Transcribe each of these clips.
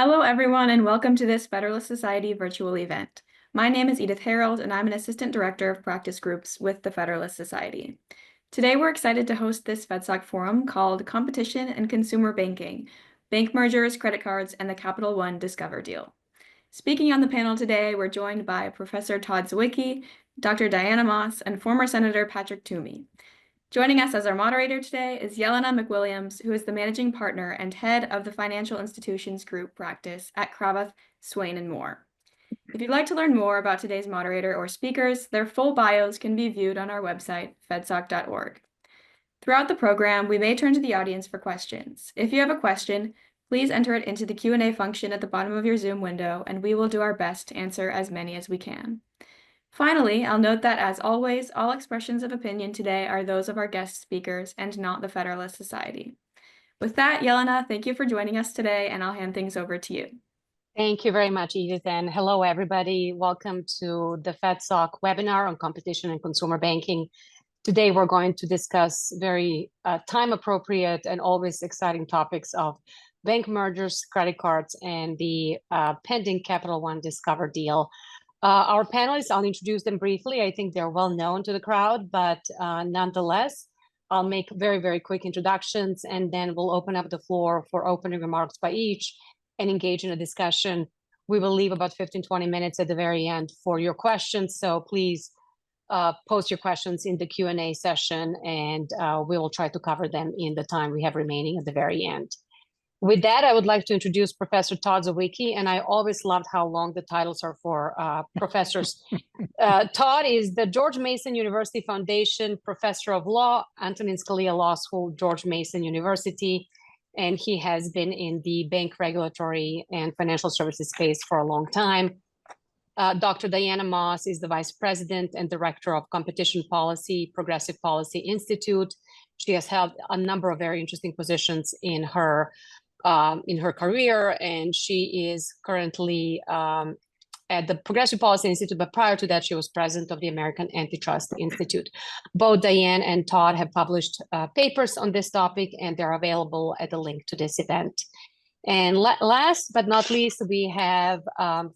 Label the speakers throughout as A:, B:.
A: Hello, everyone, and welcome to this Federalist Society virtual event. My name is Edith Harold, and I'm an Assistant Director of Practice Groups with the Federalist Society. Today, we're excited to host this FedSoc forum called Competition and Consumer Banking, Bank Mergers, Credit Cards, and the Capital One Discover Deal. Speaking on the panel today, we're joined by Professor Todd Zywicki, Dr. Diana Moss, and former Senator Patrick Toomey. Joining us as our moderator today is Jelena McWilliams, who is the managing partner and head of the Financial Institutions Group practice at Cravath, Swaine and Moore. If you'd like to learn more about today's moderator or speakers, their full bios can be viewed on our website, fedsoc.org. Throughout the program, we may turn to the audience for questions. If you have a question, please enter it into the Q&A function at the bottom of your Zoom window, and we will do our best to answer as many as we can. Finally, I'll note that, as always, all expressions of opinion today are those of our guest speakers and not the Federalist Society. With that, Jelena, thank you for joining us today, and I'll hand things over to you.
B: Thank you very much, Edith, and hello, everybody. Welcome to the FedSoc webinar on competition and consumer banking. Today, we're going to discuss very time-appropriate and always exciting topics of bank mergers, credit cards, and the pending Capital One Discover deal. Our panelists, I'll introduce them briefly. I think they're well known to the crowd, but nonetheless, I'll make very, very quick introductions, and then we'll open up the floor for opening remarks by each and engage in a discussion. We will leave about 15-20 minutes at the very end for your questions, so please post your questions in the Q&A session, and we will try to cover them in the time we have remaining at the very end. With that, I would like to introduce Professor Todd Zywicki, and I always loved how long the titles are for professors. Todd is the George Mason University Foundation Professor of Law, Antonin Scalia Law School, George Mason University, and he has been in the bank regulatory and financial services space for a long time. Dr. Diana Moss is the Vice President and Director of Competition Policy, Progressive Policy Institute. She has held a number of very interesting positions in her career, and she is currently at the Progressive Policy Institute, but prior to that, she was president of the American Antitrust Institute. Both Diane and Todd have published papers on this topic, and they're available at the link to this event. And last but not least, we have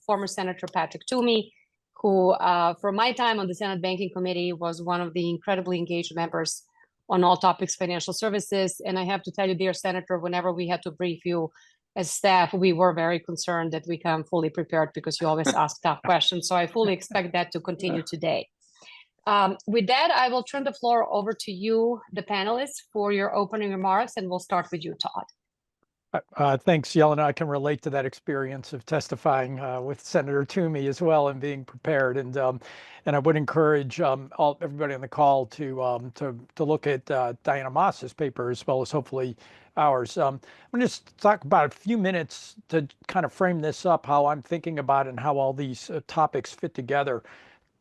B: former Senator Patrick Toomey, who, for my time on the Senate Banking Committee, was one of the incredibly engaged members on all topics financial services. And I have to tell you, dear Senator, whenever we had to brief you as staff, we were very concerned that we come fully prepared because you always ask tough questions. So I fully expect that to continue today. With that, I will turn the floor over to you, the panelists, for your opening remarks, and we'll start with you, Todd.
C: Thanks, Jelena. I can relate to that experience of testifying with Senator Toomey as well and being prepared. And I would encourage everybody on the call to look at Diana Moss's paper as well as hopefully ours. I'm going to just talk about a few minutes to kind of frame this up, how I'm thinking about it and how all these topics fit together.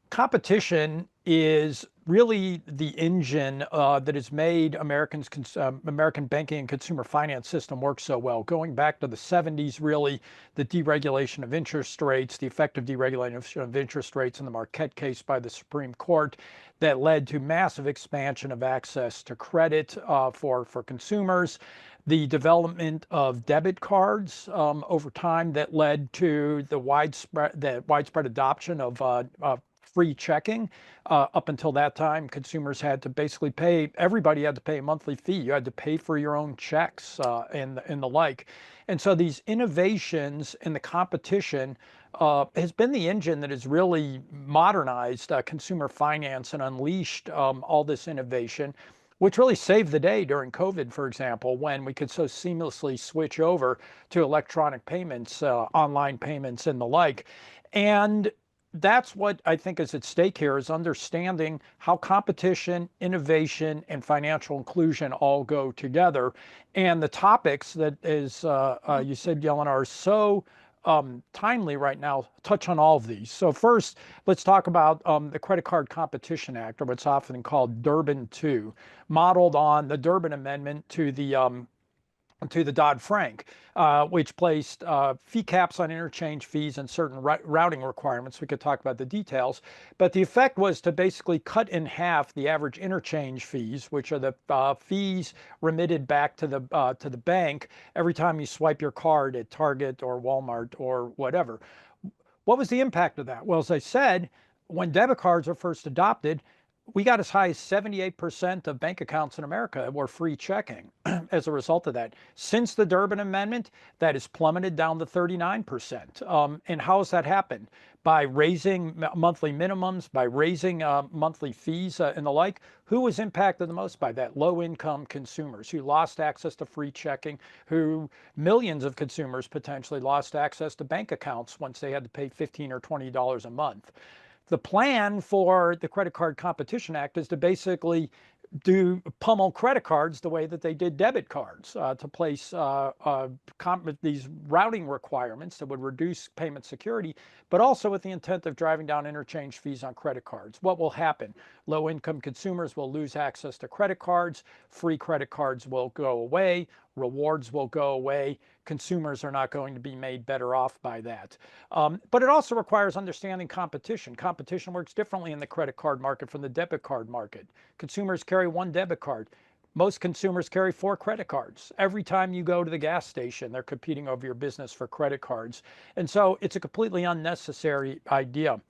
C: Competition is really the engine that has made American banking and consumer finance system work so well. Going back to the 70s, really, the deregulation of interest rates, the effective deregulation of interest rates in the Marquette case by the Supreme Court that led to massive expansion of access to credit for consumers. The development of debit cards over time that led to the widespread adoption of free checking. Up until that time, consumers had to basically everybody had to pay a monthly fee. You had to pay for your own checks and the like. And so these innovations in the competition has been the engine that has really modernized consumer finance and unleashed all this innovation, which really saved the day during COVID, for example, when we could so seamlessly switch over to electronic payments, online payments and the like. And that's what I think is at stake here, is understanding how competition, innovation, and financial inclusion all go together. And the topics that, as you said, Jelena, are so timely right now, touch on all of these. So first, let's talk about the Credit Card Competition Act, or what's often called Durbin II, modeled on the Durbin Amendment to the to the Dodd-Frank, which placed fee caps on interchange fees and certain routing requirements. We could talk about the details, but the effect was to basically cut in half the average interchange fees, which are the fees remitted back to the bank every time you swipe your card at Target or Walmart or whatever. What was the impact of that? Well, as I said, when debit cards were first adopted, we got as high as 78% of bank accounts in America were free checking as a result of that. Since the Durbin Amendment, that has plummeted down to 39%. And how has that happened? By raising monthly minimums, by raising monthly fees and the like. Who was impacted the most by that? Low-income consumers who lost access to free checking, who millions of consumers potentially lost access to bank accounts once they had to pay $15 or $20 a month. The plan for the Credit Card Competition Act is to basically pummel credit cards the way that they did debit cards, to place these routing requirements that would reduce payment security, but also with the intent of driving down interchange fees on credit cards. What will happen? Low-income consumers will lose access to credit cards, free credit cards will go away, rewards will go away, consumers are not going to be made better off by that. But it also requires understanding competition. Competition works differently in the credit card market from the debit card market. Consumers carry one debit card. Most consumers carry 4 credit cards. Every time you go to the gas station, they're competing over your business for credit cards. And so it's a completely unnecessary idea.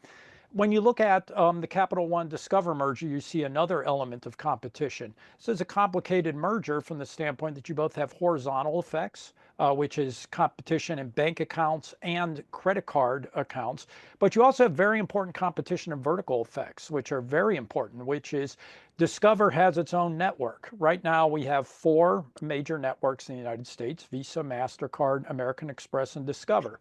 C: When you look at the Capital One Discover merger, you see another element of competition. So it's a complicated merger from the standpoint that you both have horizontal effects, which is competition in bank accounts and credit card accounts. But you also have very important competition in vertical effects, which are very important, which is Discover has its own network. Right now, we have 4 major networks in the United States: Visa, MasterCard, American Express, and Discover.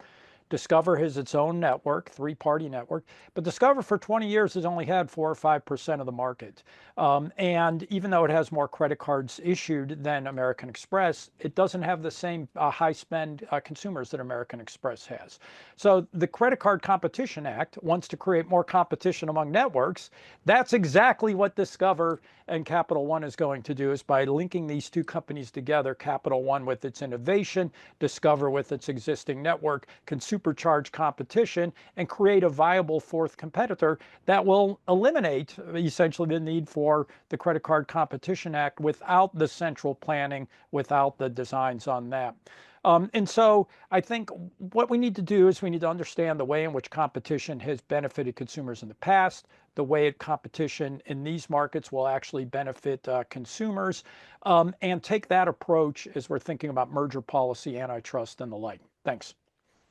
C: Discover has its own network, 3-party network, but Discover for 20 years has only had 4 or 5% of the market. And even though it has more credit cards issued than American Express, it doesn't have the same high spend consumers that American Express has. So the Credit Card Competition Act wants to create more competition among networks. That's exactly what Discover and Capital One is going to do, is by linking these 2 companies together, Capital One with its innovation, Discover with its existing network, can supercharge competition and create a viable 4th competitor that will eliminate essentially the need for the Credit Card Competition Act without the central planning, without the designs on that. And so I think what we need to do is we need to understand the way in which competition has benefited consumers in the past, the way competition in these markets will actually benefit consumers, and take that approach as we're thinking about merger policy, antitrust, and the like. Thanks.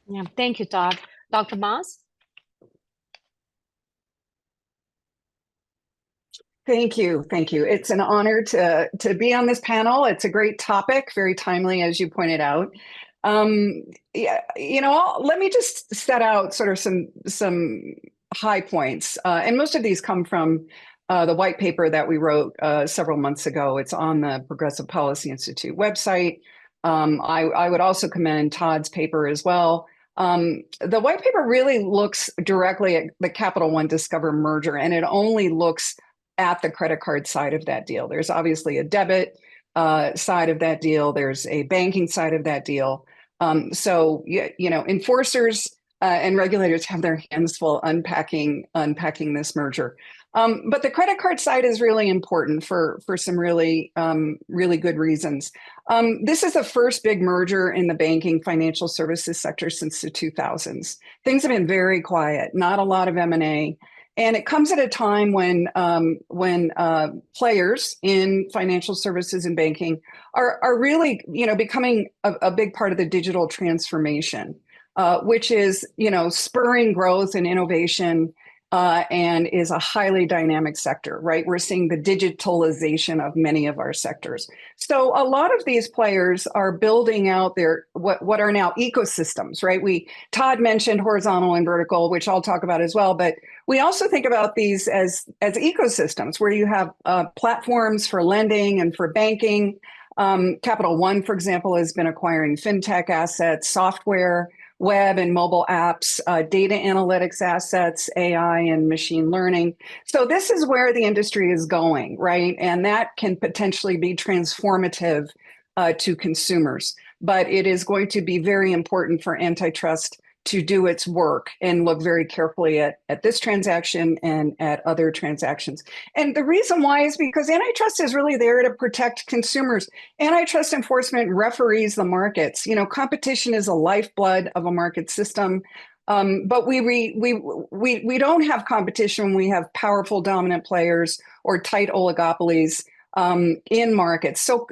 B: Yeah, thank you, Todd. Dr. Moss?
D: Thank you. Thank you. It's an honor to be on this panel. It's a great topic, very timely, as you pointed out. Yeah, let me just set out sort of some high points. And most of these come from the white paper that we wrote several months ago. It's on the Progressive Policy Institute website. I would also commend Todd's paper as well. The white paper really looks directly at the Capital One Discover merger, and it only looks at the credit card side of that deal. There's obviously a debit side of that deal. There's a banking side of that deal. So enforcers and regulators have their hands full unpacking this merger. But the credit card side is really important for some really good reasons. This is the first big merger in the banking financial services sector since the 2000s. Things have been very quiet, not a lot of M&A. And it comes at a time when players in financial services and banking are really, becoming a big part of the digital transformation, which is, spurring growth and innovation, and is a highly dynamic sector, right? We're seeing the digitalization of many of our sectors. So a lot of these players are building out their what are now ecosystems, right? Todd mentioned horizontal and vertical, which I'll talk about as well, but we also think about these as ecosystems where you have platforms for lending and for banking. Capital One, for example, has been acquiring fintech assets, software, web and mobile apps, data analytics assets, AI and machine learning. So this is where the industry is going, right? And that can potentially be transformative to consumers. But it is going to be very important for antitrust to do its work and look very carefully at this transaction and at other transactions. And the reason why is because antitrust is really there to protect consumers. Antitrust enforcement referees the markets. You know, competition is a lifeblood of a market system. But we don't have competition when we have powerful dominant players or tight oligopolies in markets. So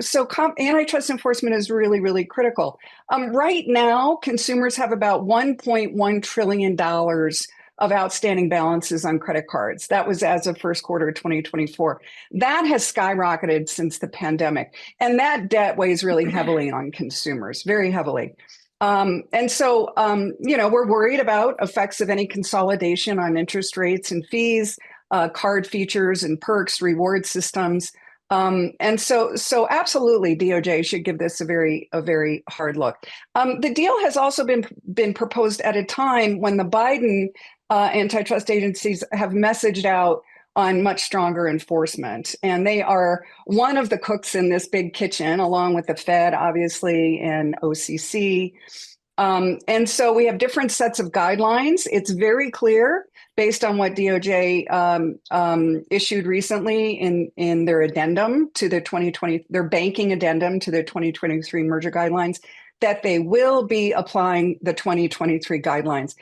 D: antitrust enforcement is really, really critical. Right now, consumers have about $1.1 trillion of outstanding balances on credit cards. That was as of first quarter of 2024. That has skyrocketed since the pandemic. And that debt weighs really heavily on consumers, very heavily. And so, we're worried about effects of any consolidation on interest rates and fees, card features and perks, reward systems. And so absolutely, DOJ should give this a very hard look. The deal has also been proposed at a time when the Biden antitrust agencies have messaged out on much stronger enforcement. And they are one of the cooks in this big kitchen, along with the Fed, obviously, and OCC. And so we have different sets of guidelines. It's very clear, based on what DOJ issued recently in their addendum to their their banking addendum to their 2023 merger guidelines, that they will be applying the 2023 guidelines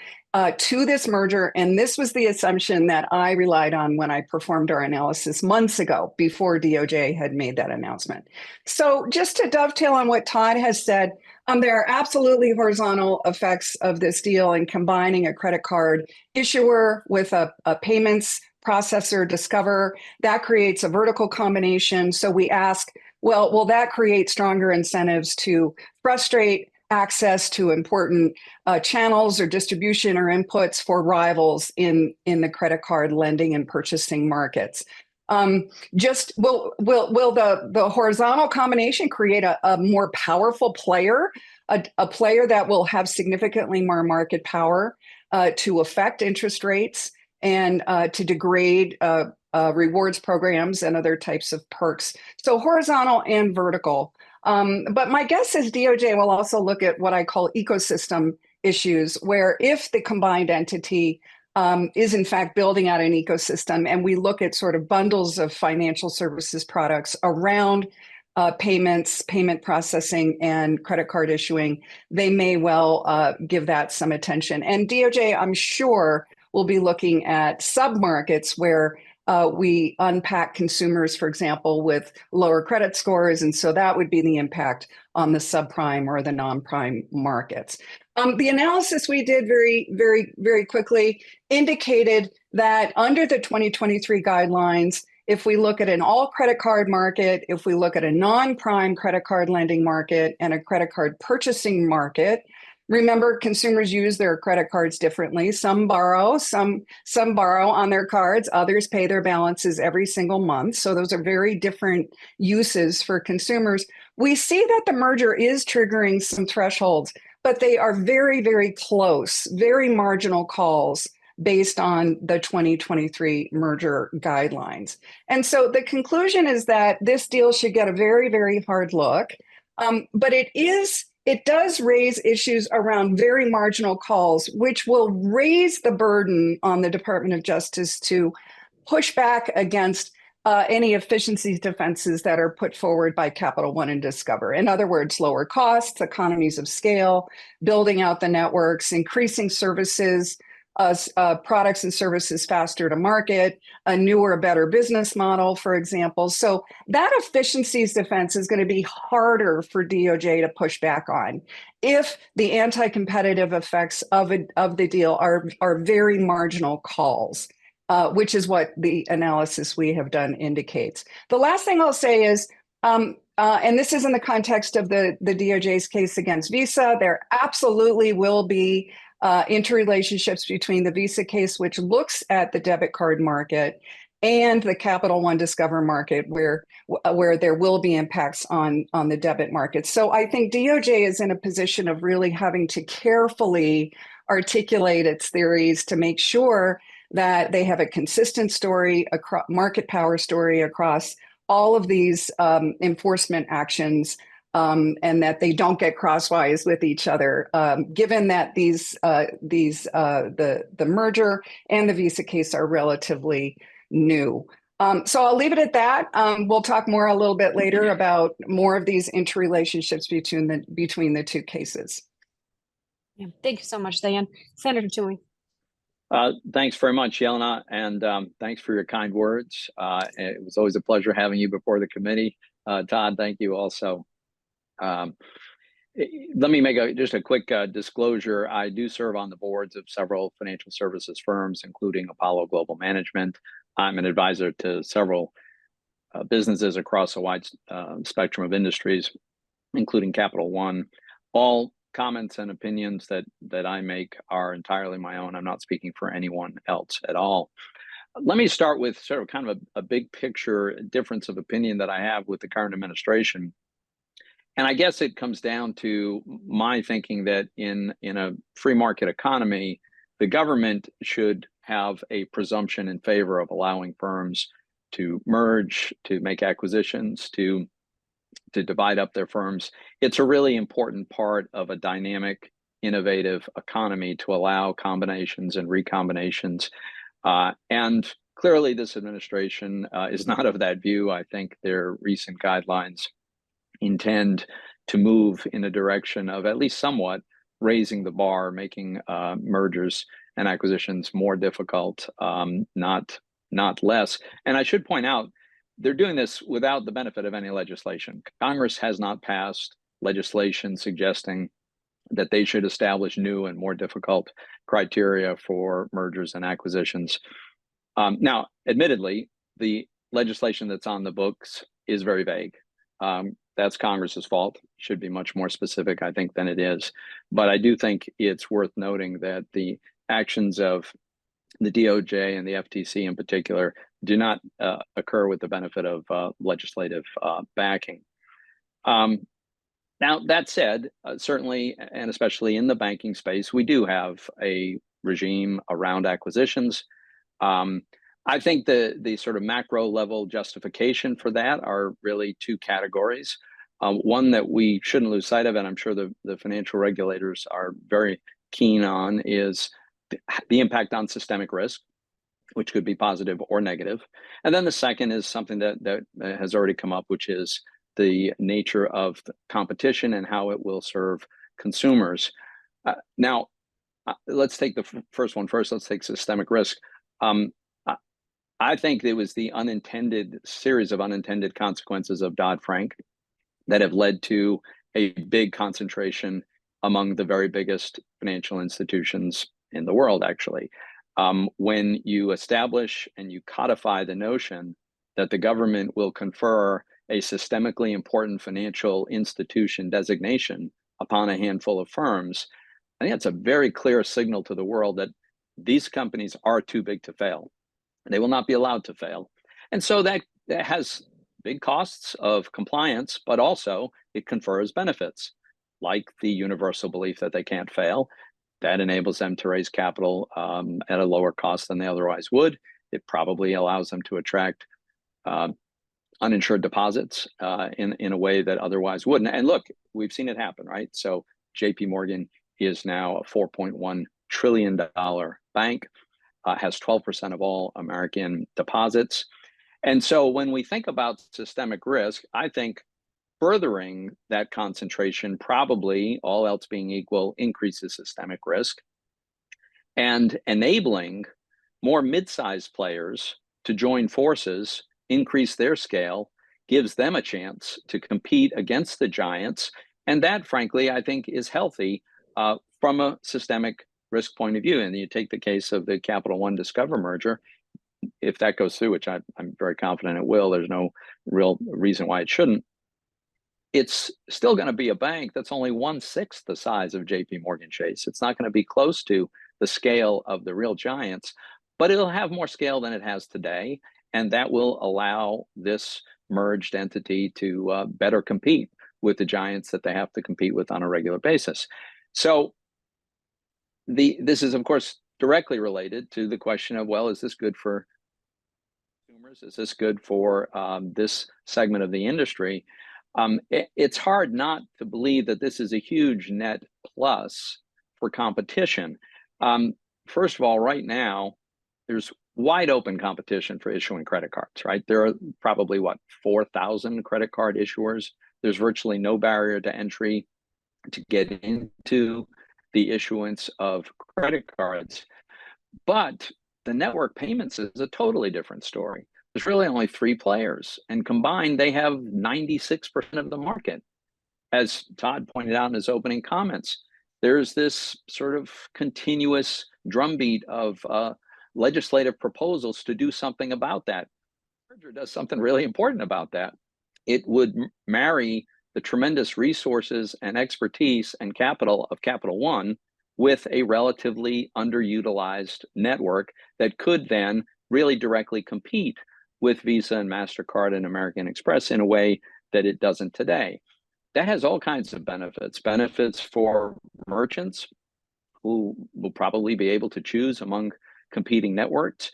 D: to this merger. And this was the assumption that I relied on when I performed our analysis months ago, before DOJ had made that announcement. So just to dovetail on what Todd has said, there are absolutely horizontal effects of this deal in combining a credit card issuer with a payments processor, Discover. That creates a vertical combination. So we ask, well, will that create stronger incentives to frustrate access to important channels or distribution or inputs for rivals in the credit card lending and purchasing markets? Will the horizontal combination create a more powerful player, a player that will have significantly more market power to affect interest rates and to degrade rewards programs and other types of perks? So horizontal and vertical. But my guess is DOJ will also look at what I call ecosystem issues, where if the combined entity is in fact building out an ecosystem, and we look at sort of bundles of financial services products around payments, payment processing, and credit card issuing, they may well give that some attention. And DOJ, I'm sure, will be looking at submarkets where we unpack consumers, for example, with lower credit scores. And so that would be the impact on the subprime or the non-prime markets. The analysis we did very quickly indicated that under the 2023 guidelines, if we look at an all credit card market, if we look at a non-prime credit card lending market and a credit card purchasing market, remember, consumers use their credit cards differently. Some borrow, some borrow on their cards, others pay their balances every single month. So those are very different uses for consumers. We see that the merger is triggering some thresholds, but they are very close, very marginal calls based on the 2023 merger guidelines. And so the conclusion is that this deal should get a very hard look, but it does raise issues around very marginal calls, which will raise the burden on the Department of Justice to push back against any efficiency defenses that are put forward by Capital One and Discover. In other words, lower costs, economies of scale, building out the networks, increasing services, products and services faster to market, a newer, better business model, for example. So that efficiencies defense is going to be harder for DOJ to push back on if the anti-competitive effects of the deal are very marginal calls, which is what the analysis we have done indicates. The last thing I'll say is, and this is in the context of the DOJ's case against Visa, there absolutely will be interrelationships between the Visa case, which looks at the debit card market, and the Capital One Discover market, where there will be impacts on the debit market. So I think DOJ is in a position of really having to carefully articulate its theories to make sure that they have a consistent story, market power story across all of these enforcement actions, and that they don't get crosswise with each other, given that the merger and the Visa case are relatively new. So I'll leave it at that. We'll talk more a little bit later about more of these interrelationships between the two cases.
B: Yeah. Thank you so much, Diane. Senator Toomey.
E: Thanks very much, Yelena, and thanks for your kind words. It was always a pleasure having you before the committee. Todd, thank you also. Let me make just a quick disclosure. I do serve on the boards of several financial services firms, including Apollo Global Management. I'm an advisor to several businesses across a wide spectrum of industries, including Capital One. All comments and opinions that I make are entirely my own. I'm not speaking for anyone else at all. Let me start with sort of kind of a big picture difference of opinion that I have with the current administration. And I guess it comes down to my thinking that in a free market economy, the government should have a presumption in favor of allowing firms to merge, to make acquisitions, to divide up their firms. It's a really important part of a dynamic, innovative economy to allow combinations and recombinations. And clearly, this administration is not of that view. I think their recent guidelines intend to move in a direction of at least somewhat raising the bar, making mergers and acquisitions more difficult, not less. And I should point out, they're doing this without the benefit of any legislation. Congress has not passed legislation suggesting that they should establish new and more difficult criteria for mergers and acquisitions. Now, admittedly, the legislation that's on the books is very vague. That's Congress's fault. It should be much more specific, I think, than it is. But I do think it's worth noting that the actions of the DOJ and the FTC in particular do not occur with the benefit of legislative backing. Now, that said, certainly, and especially in the banking space, we do have a regime around acquisitions. I think the sort of macro level justification for that are really two categories. One that we shouldn't lose sight of, and I'm sure the financial regulators are very keen on, is the impact on systemic risk, which could be positive or negative. And then the second is something that has already come up, which is the nature of the competition and how it will serve consumers. Now, let's take the first one first. Let's take systemic risk. I think it was the series of unintended consequences of Dodd-Frank that have led to a big concentration among the very biggest financial institutions in the world, actually. When you establish and you codify the notion that the government will confer a systemically important financial institution designation upon a handful of firms, I think that's a very clear signal to the world that these companies are too big to fail. They will not be allowed to fail. And so that has big costs of compliance, but also it confers benefits, like the universal belief that they can't fail. That enables them to raise capital at a lower cost than they otherwise would. It probably allows them to attract uninsured deposits in a way that otherwise wouldn't. And look, we've seen it happen, right? So JP Morgan is now a $4.1 trillion bank, has 12% of all American deposits. And so when we think about systemic risk, I think furthering that concentration probably, all else being equal, increases systemic risk, and enabling more mid-sized players to join forces, increase their scale, gives them a chance to compete against the giants. And that, frankly, I think is healthy from a systemic risk point of view. And you take the case of the Capital One Discover merger. If that goes through, which I'm very confident it will, there's no real reason why it shouldn't. It's still going to be a bank that's only 1/6 the size of JP Morgan Chase. It's not going to be close to the scale of the real giants, but it'll have more scale than it has today. And that will allow this merged entity to better compete with the giants that they have to compete with on a regular basis. So this is, of course, directly related to the question of, well, is this good for consumers? Is this good for this segment of the industry? It's hard not to believe that this is a huge net plus for competition. First of all, right now, there's wide open competition for issuing credit cards, right? There are probably, 4,000 credit card issuers. There's virtually no barrier to entry to get into the issuance of credit cards. But the network payments is a totally different story. There's really only 3 players, and combined, they have 96% of the market. As Todd pointed out in his opening comments, there's this sort of continuous drumbeat of legislative proposals to do something about that. Merger does something really important about that. It would marry the tremendous resources and expertise and capital of Capital One with a relatively underutilized network that could then really directly compete with Visa and MasterCard and American Express in a way that it doesn't today. That has all kinds of benefits for merchants who will probably be able to choose among competing networks,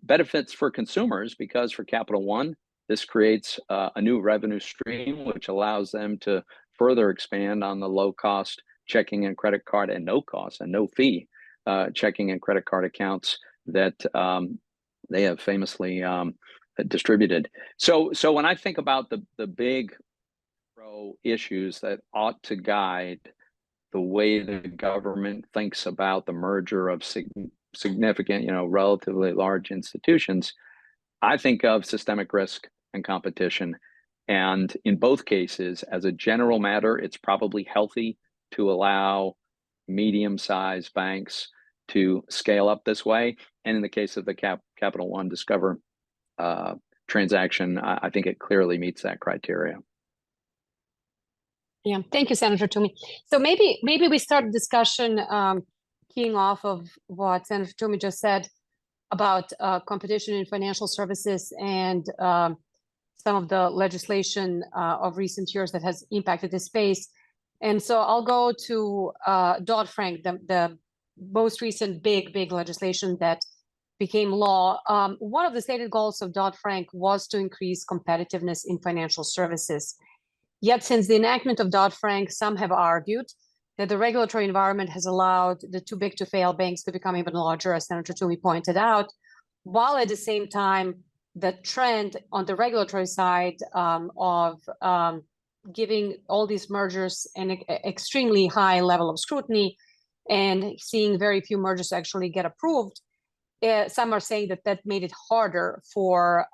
E: benefits for consumers, because for Capital One, this creates a new revenue stream, which allows them to further expand on the low-cost checking and credit card and no cost and no fee checking and credit card accounts that they have famously distributed. So when I think about the big issues that ought to guide the way the government thinks about the merger of significant, relatively large institutions, I think of systemic risk and competition. And in both cases, as a general matter, it's probably healthy to allow medium-sized banks to scale up this way. And in the case of the Capital One Discover transaction, I think it clearly meets that criteria.
B: Yeah, thank you, Senator Toomey. So maybe we start the discussion keying off of what Senator Toomey just said about competition in financial services and some of the legislation of recent years that has impacted this space. And so I'll go to Dodd-Frank, the most recent big legislation that became law. One of the stated goals of Dodd-Frank was to increase competitiveness in financial services. Yet since the enactment of Dodd-Frank, some have argued that the regulatory environment has allowed the too big to fail banks to become even larger, as Senator Toomey pointed out, while at the same time, the trend on the regulatory side of giving all these mergers an extremely high level of scrutiny and seeing very few mergers actually get approved, some are saying that made it harder for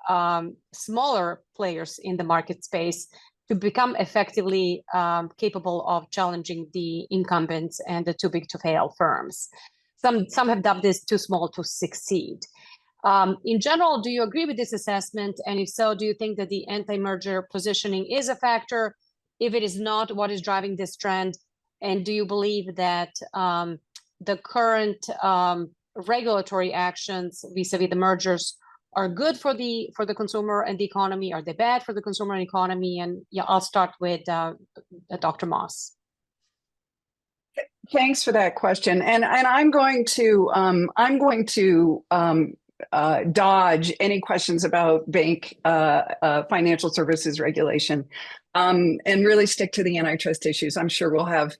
B: smaller players in the market space to become effectively capable of challenging the incumbents and the too big to fail firms. Some have dubbed this too small to succeed. In general, do you agree with this assessment? And if so, do you think that the anti-merger positioning is a factor? If it is not, what is driving this trend? And do you believe that the current regulatory actions vis-a-vis the mergers are good for the consumer and the economy? Are they bad for the consumer and economy? And yeah, I'll start with Dr. Moss.
D: Thanks for that question, and I'm going to dodge any questions about bank financial services regulation, and really stick to the antitrust issues. I'm sure we'll have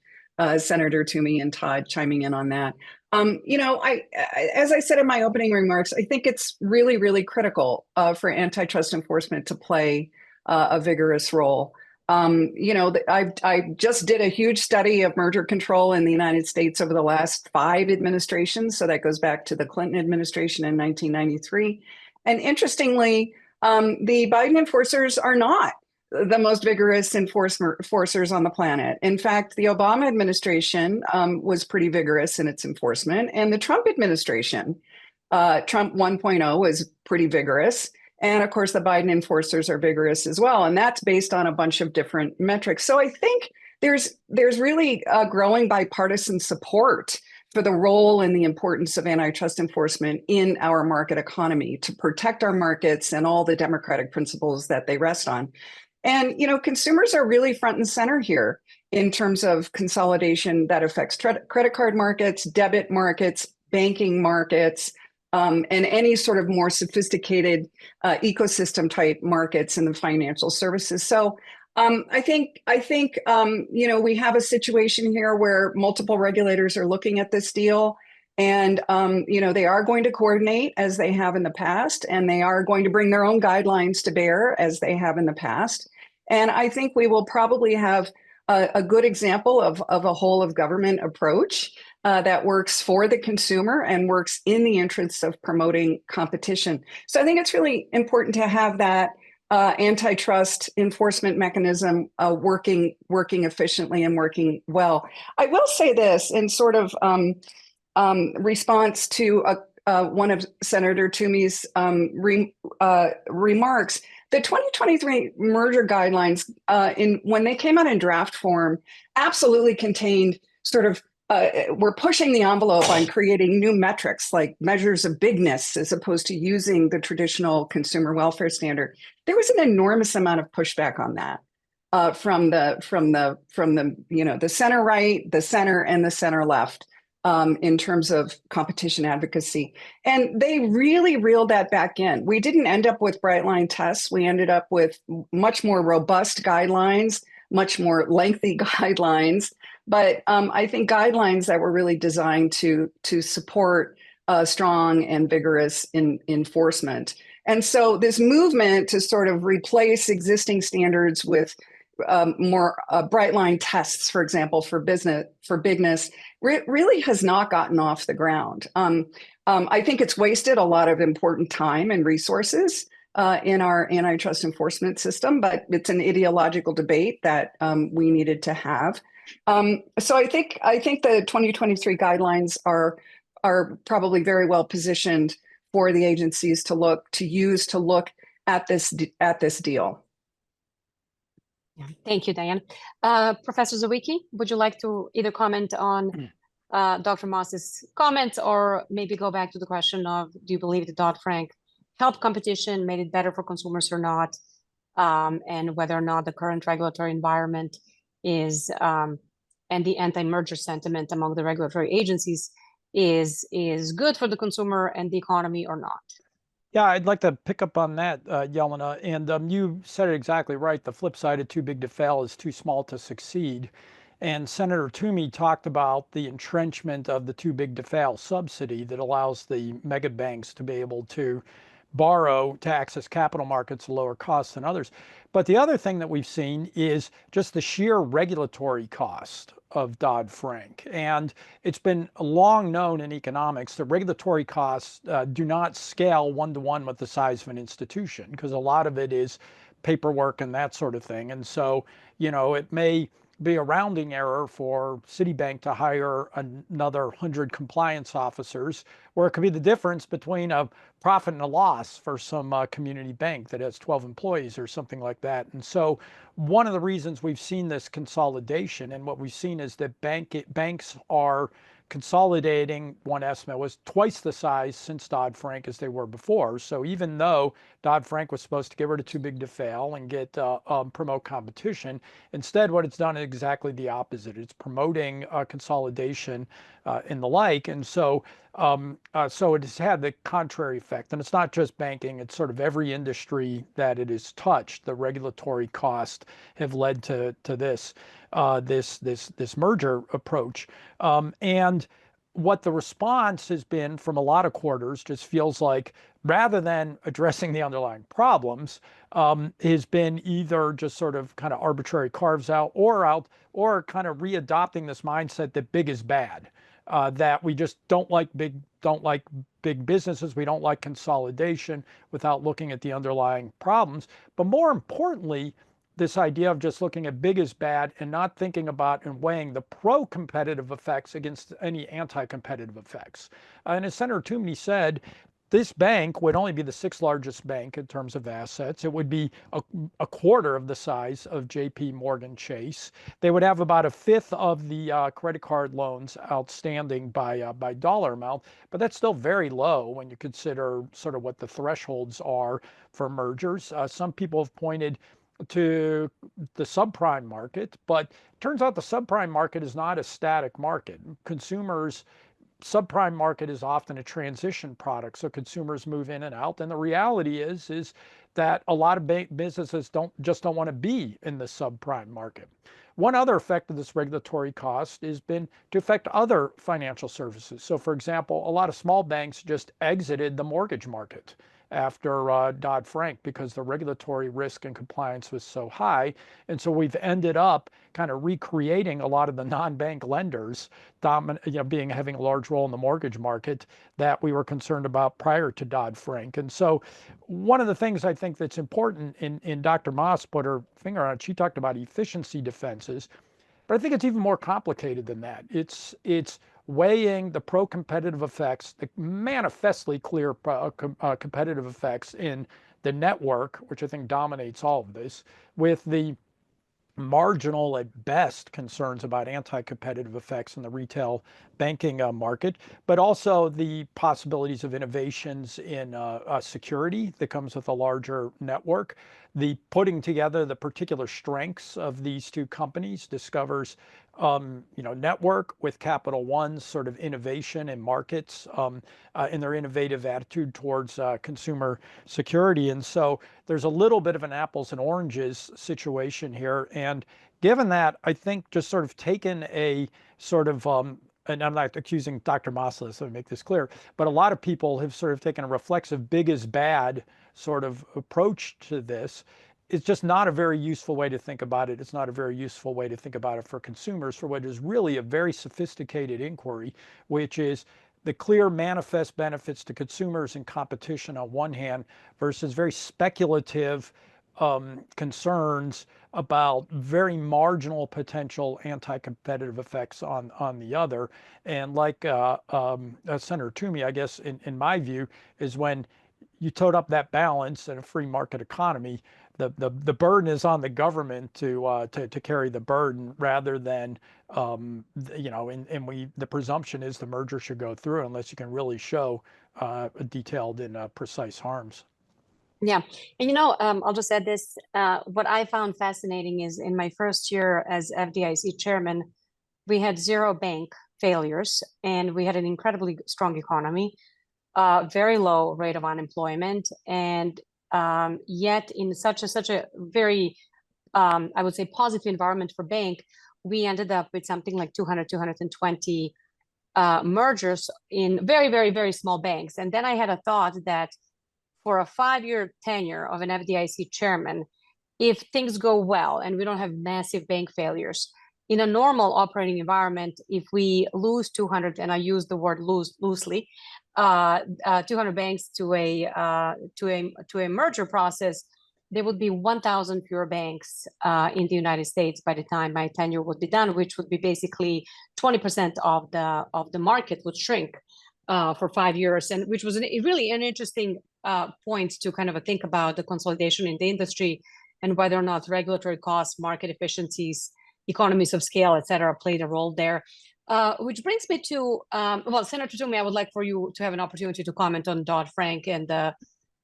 D: Senator Toomey and Todd chiming in on that. As I said in my opening remarks, I think it's really, really critical for antitrust enforcement to play a vigorous role. I just did a huge study of merger control in the United States over the last 5 administrations. So that goes back to the Clinton administration in 1993. And interestingly, the Biden enforcers are not the most vigorous enforcers on the planet. In fact, the Obama administration was pretty vigorous in its enforcement, and the Trump administration, Trump 1.0, was pretty vigorous. And of course, the Biden enforcers are vigorous as well. And that's based on a bunch of different metrics. So I think there's really growing bipartisan support for the role and the importance of antitrust enforcement in our market economy to protect our markets and all the democratic principles that they rest on. And, consumers are really front and center here in terms of consolidation that affects credit card markets, debit markets, banking markets, and any sort of more sophisticated ecosystem type markets in the financial services. So I think we have a situation here where multiple regulators are looking at this deal, and they are going to coordinate as they have in the past, and they are going to bring their own guidelines to bear as they have in the past. And I think we will probably have a good example of a whole of government approach that works for the consumer and works in the interests of promoting competition. So I think it's really important to have that antitrust enforcement mechanism working efficiently and working well. I will say this in sort of response to one of Senator Toomey's remarks. The 2023 merger guidelines, when they came out in draft form, absolutely contained sort of we're pushing the envelope on creating new metrics like measures of bigness as opposed to using the traditional consumer welfare standard. There was an enormous amount of pushback on that from the the center right, the center, and the center left in terms of competition advocacy, and they really reeled that back in. We didn't end up with bright line tests. We ended up with much more robust guidelines, much more lengthy guidelines. But I think guidelines that were really designed to support strong and vigorous enforcement. And so this movement to sort of replace existing standards with more bright line tests, for example, for bigness, really has not gotten off the ground. I think it's wasted a lot of important time and resources in our antitrust enforcement system, but it's an ideological debate that we needed to have. So I think the 2023 guidelines are probably very well positioned for the agencies to look at this deal.
B: Yeah. Thank you, Diane. Professor Zywicki, would you like to either comment on Dr. Moss's comments or maybe go back to the question of, do you believe that Dodd-Frank helped competition, made it better for consumers or not, and whether or not the current regulatory environment is and the anti-merger sentiment among the regulatory agencies is good for the consumer and the economy or not?
C: Yeah, I'd like to pick up on that, Yelena. And you said it exactly right. The flip side of too big to fail is too small to succeed. And Senator Toomey talked about the entrenchment of the too big to fail subsidy that allows the mega banks to be able to borrow to access capital markets at lower costs than others. But the other thing that we've seen is just the sheer regulatory cost of Dodd-Frank. And it's been long known in economics that regulatory costs do not scale one-to-one with the size of an institution, because a lot of it is paperwork and that sort of thing. And so, it may be a rounding error for Citibank to hire another 100 compliance officers, or it could be the difference between a profit and a loss for some community bank that has 12 employees or something like that. And so one of the reasons we've seen this consolidation, and what we've seen is that banks are consolidating. One estimate was twice the size since Dodd-Frank as they were before. So even though Dodd-Frank was supposed to get rid of too big to fail and get promote competition, instead what it's done is exactly the opposite. It's promoting consolidation and the like. And so so it has had the contrary effect. And it's not just banking, it's sort of every industry that it has touched. The regulatory costs have led to this merger approach. And what the response has been from a lot of quarters just feels like, rather than addressing the underlying problems, has been either just sort of kind of arbitrary carves out or kind of readopting this mindset that big is bad. That we just don't like big businesses. We don't like consolidation without looking at the underlying problems. But more importantly, this idea of just looking at big as bad and not thinking about and weighing the pro-competitive effects against any anti-competitive effects. And as Senator Toomey said, this bank would only be the 6th largest bank in terms of assets. It would be a quarter of the size of JP Morgan Chase. They would have about 1/5 of the credit card loans outstanding by dollar amount, but that's still very low when you consider sort of what the thresholds are for mergers. Some people have pointed to the subprime market, but it turns out the subprime market is not a static market. Subprime market is often a transition product, so consumers move in and out. And the reality is that a lot of businesses don't want to be in the subprime market. One other effect of this regulatory cost has been to affect other financial services. So for example, a lot of small banks just exited the mortgage market after Dodd-Frank because the regulatory risk and compliance was so high. And so we've ended up kind of recreating a lot of the non-bank lenders having a large role in the mortgage market that we were concerned about prior to Dodd-Frank. And so one of the things I think that's important in Dr. Moss put her finger on it, she talked about efficiency defenses, but I think it's even more complicated than that. It's weighing the pro-competitive effects, the manifestly clear competitive effects in the network, which I think dominates all of this, with the marginal at best concerns about anti-competitive effects in the retail banking market, but also the possibilities of innovations in security that comes with a larger network. The putting together the particular strengths of these two companies discovers network with Capital One's sort of innovation in markets in their innovative attitude towards consumer security. And so there's a little bit of an apples and oranges situation here. And given that, I think just sort of taken a sort of, and I'm not accusing Dr. Moss of this, let me make this clear, but a lot of people have sort of taken a reflexive big is bad sort of approach to this. It's just not a very useful way to think about it. It's not a very useful way to think about it for consumers for what is really a very sophisticated inquiry, which is the clear manifest benefits to consumers and competition on one hand versus very speculative concerns about very marginal potential anti-competitive effects on the other. And like Senator Toomey, I guess, in my view, is when you tote up that balance in a free market economy, the burden is on the government to carry the burden rather than the presumption is the merger should go through unless you can really show detailed and precise harms.
B: Yeah, and I'll just add this. What I found fascinating is in my first year as FDIC chairman, we had 0 bank failures, and we had an incredibly strong economy, very low rate of unemployment, and yet in such a very, I would say, positive environment for bank, we ended up with something like 220 mergers in very, very, very small banks. And then I had a thought that for a 5-year tenure of an FDIC chairman, if things go well and we don't have massive bank failures, in a normal operating environment, if we lose 200, and I use the word lose loosely, 200 banks to a merger process, there would be 1,000 fewer banks in the United States by the time my tenure would be done, which would be basically 20% of the market would shrink for 5 years, and which was really an interesting point to kind of think about the consolidation in the industry and whether or not regulatory costs, market efficiencies, economies of scale, et cetera, played a role there. Which brings me to, Senator Toomey, I would like for you to have an opportunity to comment on Dodd-Frank and the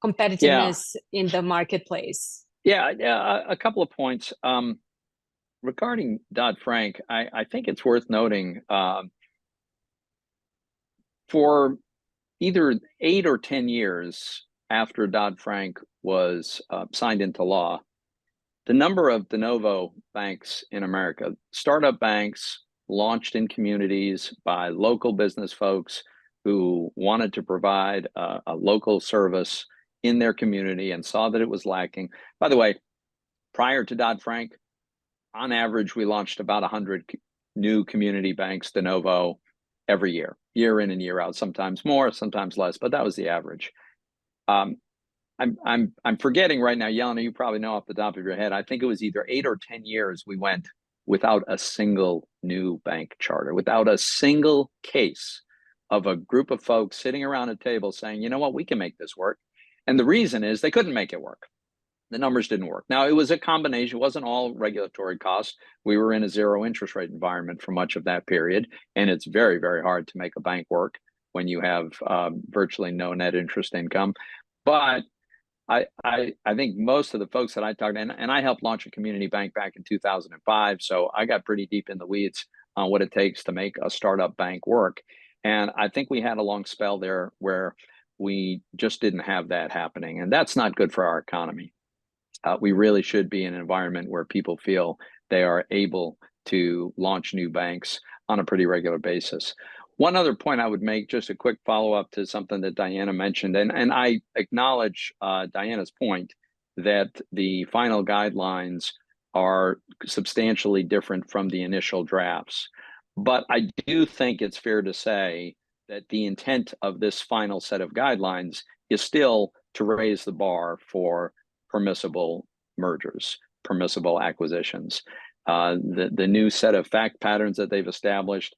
B: competitiveness in the marketplace.
E: Yeah, a couple of points. Regarding Dodd-Frank, I think it's worth noting for either 8 or 10 years after Dodd-Frank was signed into law, the number of de novo banks in America, startup banks launched in communities by local business folks who wanted to provide a local service in their community and saw that it was lacking. By the way, prior to Dodd-Frank, on average, we launched about 100 new community banks de novo every year in and year out, sometimes more, sometimes less, but that was the average. I'm forgetting right now, Yelena, you probably know off the top of your head, I think it was either 8 or 10 years we went without a single new bank charter, without a single case of a group of folks sitting around a table saying, you know what, we can make this work. And the reason is they couldn't make it work. The numbers didn't work. Now, it was a combination. It wasn't all regulatory costs. We were in a 0 interest rate environment for much of that period. And it's very, very hard to make a bank work when you have virtually no net interest income. But I think most of the folks that I talked to, and I helped launch a community bank back in 2005. So I got pretty deep in the weeds on what it takes to make a startup bank work. And I think we had a long spell there where we just didn't have that happening. And that's not good for our economy. We really should be in an environment where people feel they are able to launch new banks on a pretty regular basis. One other point I would make, just a quick follow-up to something that Diana mentioned, and I acknowledge Diana's point that the final guidelines are substantially different from the initial drafts. But I do think it's fair to say that the intent of this final set of guidelines is still to raise the bar for permissible mergers, permissible acquisitions. The new set of fact patterns that they've established,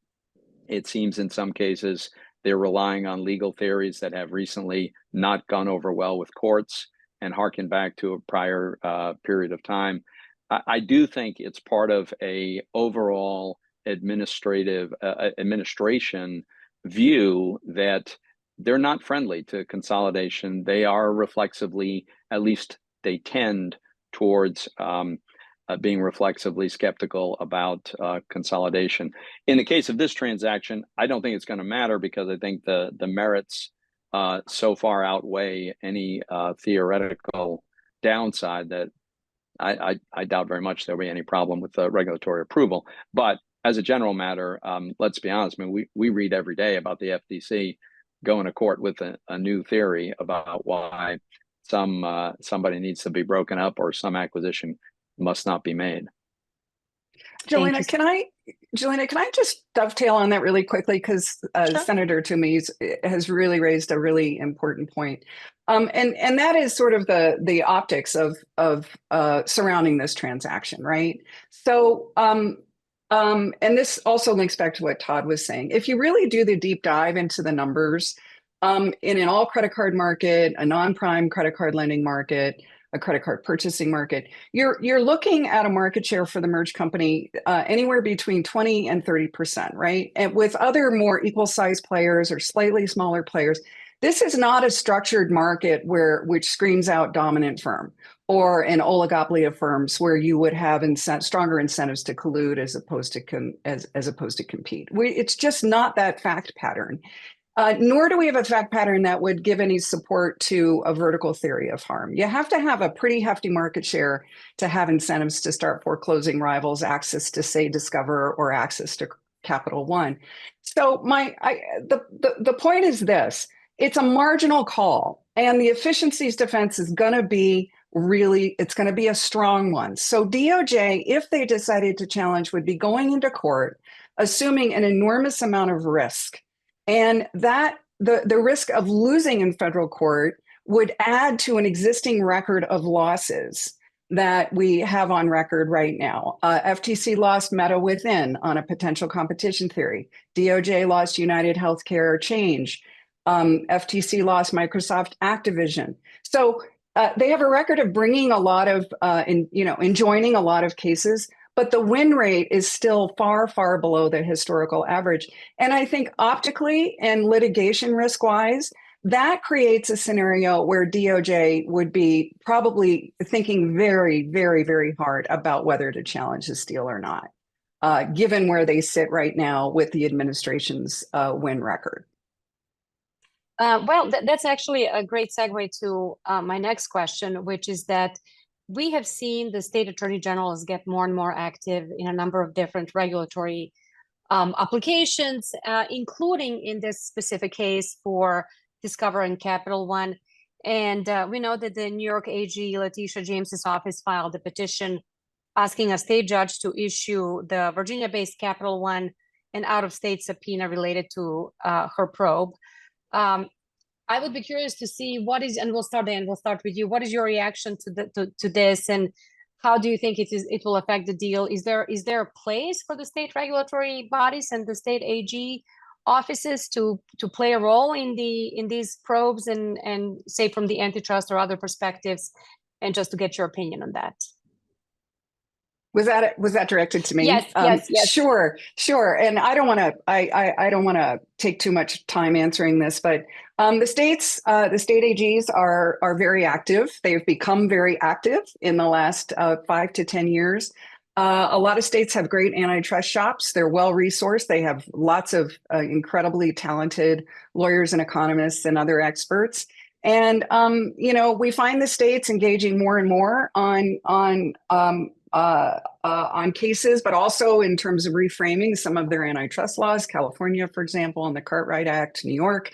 E: it seems in some cases they're relying on legal theories that have recently not gone over well with courts and harken back to a prior period of time. I do think it's part of a overall administration view that they're not friendly to consolidation. They are reflexively, at least they tend towards being reflexively skeptical about consolidation. In the case of this transaction, I don't think it's going to matter because I think the merits so far outweigh any theoretical downside that I doubt very much there'll be any problem with the regulatory approval. But as a general matter, let's be honest, I mean, we read every day about the FTC going to court with a new theory about why somebody needs to be broken up or some acquisition must not be made.
D: Jelena, can I just dovetail on that really quickly? Because
B: Sure.
D: Senator Toomey has really raised a really important point. And that is sort of the optics of surrounding this transaction, right? So, and this also links back to what Todd was saying. If you really do the deep dive into the numbers, in an all credit card market, a non-prime credit card lending market, a credit card purchasing market, you're looking at a market share for the merged company anywhere between 20 and 30%, right? And with other more equal sized players or slightly smaller players, this is not a structured market which screams out dominant firm or an oligopoly of firms where you would have stronger incentives to collude as opposed to compete. It's just not that fact pattern. Nor do we have a fact pattern that would give any support to a vertical theory of harm. You have to have a pretty hefty market share to have incentives to start foreclosing rivals, access to, say, Discover or access to Capital One. So the point is this: it's a marginal call, and the efficiencies defense is going to be a strong one. So DOJ, if they decided to challenge, would be going into court, assuming an enormous amount of risk. And that the risk of losing in federal court would add to an existing record of losses that we have on record right now. FTC lost Meta Within on a potential competition theory. DOJ lost United Healthcare Change. FTC lost Microsoft Activision. So they have a record of bringing a lot of, enjoining a lot of cases. But the win rate is still far, far below the historical average. And I think optically and litigation risk-wise, that creates a scenario where DOJ would be probably thinking very, very, very hard about whether to challenge this deal or not, given where they sit right now with the administration's win record.
B: Well, that's actually a great segue to my next question, which is that we have seen the state attorney generals get more and more active in a number of different regulatory applications, including in this specific case for Discover and Capital One. And we know that the New York AG Letitia James's office filed a petition asking a state judge to issue the Virginia-based Capital One an out-of-state subpoena related to her probe. I would be curious to see and we'll start with you. What is your reaction to this, and how do you think it will affect the deal? Is there a place for the state regulatory bodies and the state AG offices to play a role in these probes and say from the antitrust or other perspectives, and just to get your opinion on that?
D: Was that directed to me?
B: Yes.
D: Sure. And I don't want to take too much time answering this, but the state AGs are very active. They've become very active in the last 5 to 10 years. A lot of states have great antitrust shops. They're well-resourced. They have lots of incredibly talented lawyers and economists and other experts. And, we find the states engaging more and more on cases, but also in terms of reframing some of their antitrust laws. California, for example, and the Cartwright Act, New York.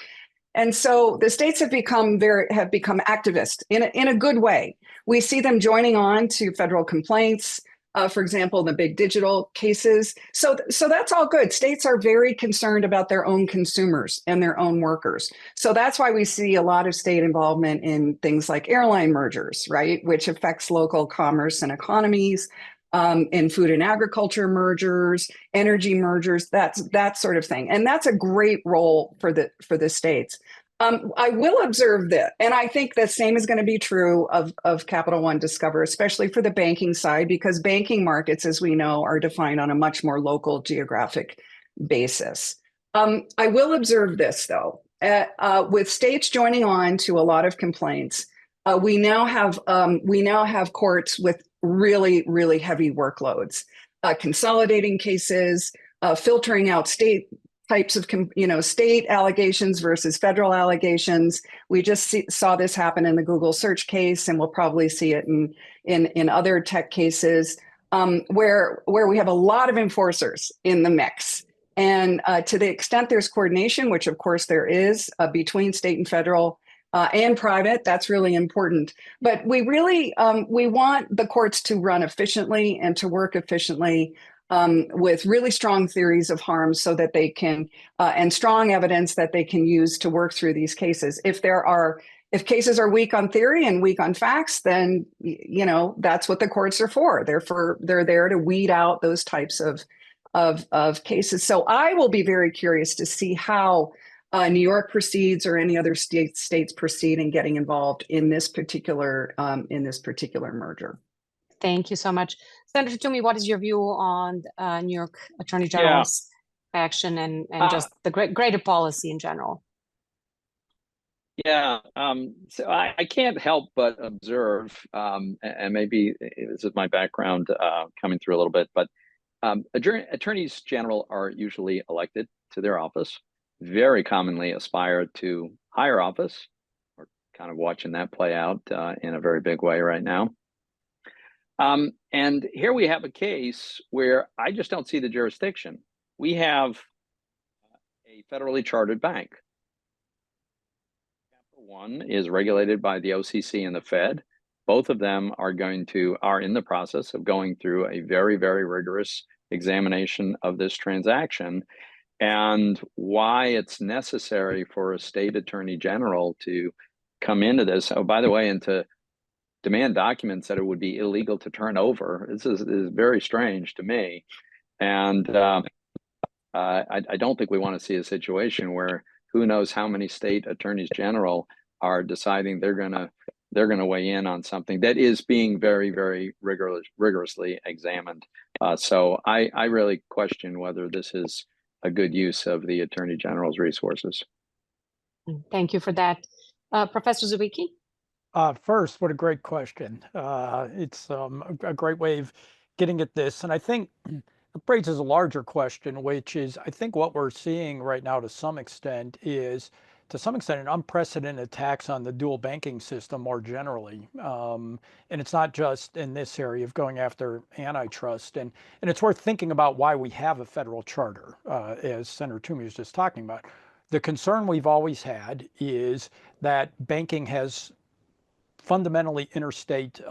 D: And so the states have become activist in a good way. We see them joining on to federal complaints. For example, the big digital cases. So that's all good. States are very concerned about their own consumers and their own workers. So that's why we see a lot of state involvement in things like airline mergers, right, which affects local commerce and economies, in food and agriculture mergers, energy mergers, that sort of thing. And that's a great role for the states. I will observe that, and I think the same is going to be true of Capital One Discover, especially for the banking side, because banking markets, as we know, are defined on a much more local geographic basis. I will observe this, though. With states joining on to a lot of complaints, we now have courts with really, really heavy workloads, consolidating cases, filtering out state types of, state allegations versus federal allegations. We just saw this happen in the Google search case, and we'll probably see it in other tech cases, where we have a lot of enforcers in the mix. And to the extent there's coordination, which of course there is, between state and federal and private, that's really important. But we really, we want the courts to run efficiently and to work efficiently, with really strong theories of harm, so that they can, and strong evidence that they can use to work through these cases. If cases are weak on theory and weak on facts, then, that's what the courts are for. They're there to weed out those types of cases. So I will be very curious to see how New York proceeds, or any other states proceed in getting involved in this particular merger.
B: Thank you so much. Senator Toomey, what is your view on New York Attorney General's action and just the greater policy in general?
E: Yeah, so I can't help but observe, and maybe this is my background coming through a little bit, but attorneys general are usually elected to their office, very commonly aspire to higher office. We're kind of watching that play out in a very big way right now. And here we have a case where I just don't see the jurisdiction. We have a federally chartered bank. Capital One is regulated by the OCC and the Fed. Both of them are in the process of going through a very, very rigorous examination of this transaction, and why it's necessary for a state attorney general to come into this. Oh, by the way, and to demand documents that it would be illegal to turn over. This is very strange to me. And I don't think we want to see a situation where who knows how many state attorneys general are deciding they're gonna weigh in on something that is being very, very rigorously examined. So I really question whether this is a good use of the attorney general's resources.
B: Thank you for that. Professor Zywicki?
C: First, what a great question. It's a great way of getting at this. And I think it raises a larger question, which is, I think what we're seeing right now to some extent is, an unprecedented attacks on the dual banking system more generally. And it's not just in this area of going after antitrust. And it's worth thinking about why we have a federal charter, as Senator Toomey was just talking about. The concern we've always had is that banking has fundamentally interstate